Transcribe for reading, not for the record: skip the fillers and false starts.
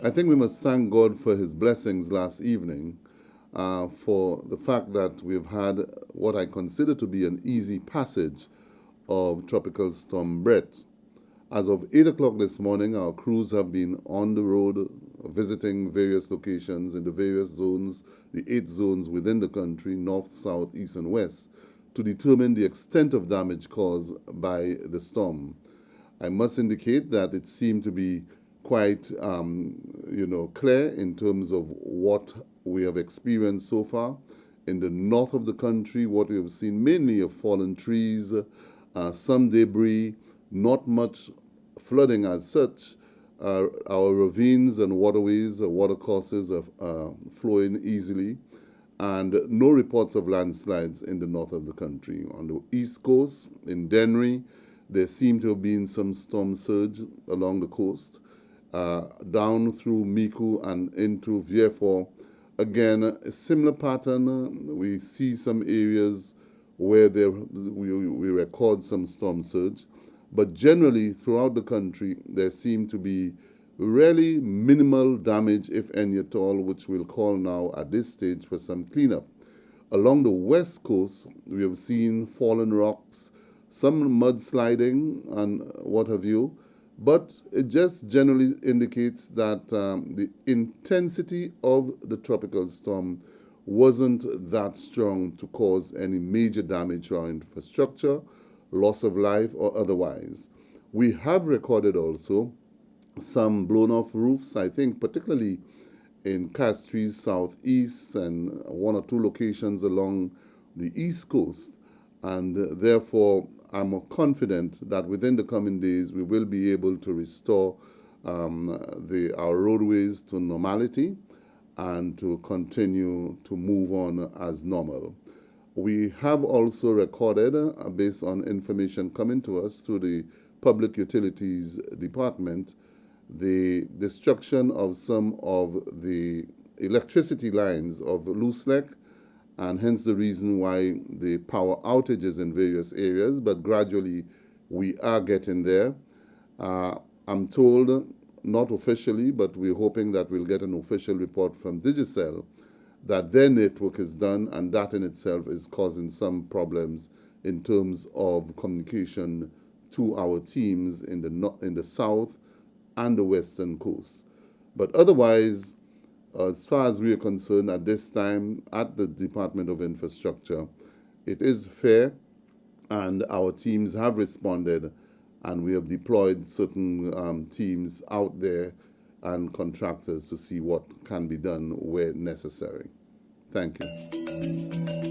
I think we must thank God for his blessings last evening, for the fact that we've had what I consider to be an easy passage of Tropical Storm Bret. As of 8 o'clock this morning, our crews have been on the road visiting various locations in the various zones, the 8 zones within the country, north, south, east, and west, to determine the extent of damage caused by the storm. I must indicate that it seemed to be quite, clear in terms of what we have experienced so far. In the north of the country, what we have seen mainly are fallen trees, some debris, not much flooding as such. Our ravines and waterways, watercourses are flowing easily, and no reports of landslides in the north of the country. On the east coast, in Dennery, there seemed to have been some storm surge along the coast, down through Miku and into Vieux. Again, a similar pattern. We see some areas where we record some storm surge, but generally throughout the country, there seem to be really minimal damage, if any at all, which we'll call now at this stage for some cleanup. Along the west coast, we have seen fallen rocks, some mudsliding and what have you, but it just generally indicates that the intensity of the tropical storm wasn't that strong to cause any major damage to our infrastructure, loss of life, or otherwise. We have recorded also some blown off roofs, I think particularly in Castries southeast and 1 or 2 locations along the east coast. And therefore, I'm confident that within the coming days, we will be able to restore our roadways to normality and to continue to move on as normal. We have also recorded, based on information coming to us through the Public Utilities Department, the destruction of some of the electricity lines of Loose Neck, and hence the reason why the power outages in various areas, but gradually we are getting there. I'm told, not officially, but we're hoping that we'll get an official report from Digicel that their network is done, and that in itself is causing some problems in terms of communication to our teams in the south and the western coast. But otherwise, as far as we are concerned at this time at the Department of Infrastructure, it is fair, and our teams have responded, and we have deployed certain teams out there and contractors to see what can be done where necessary. Thank you.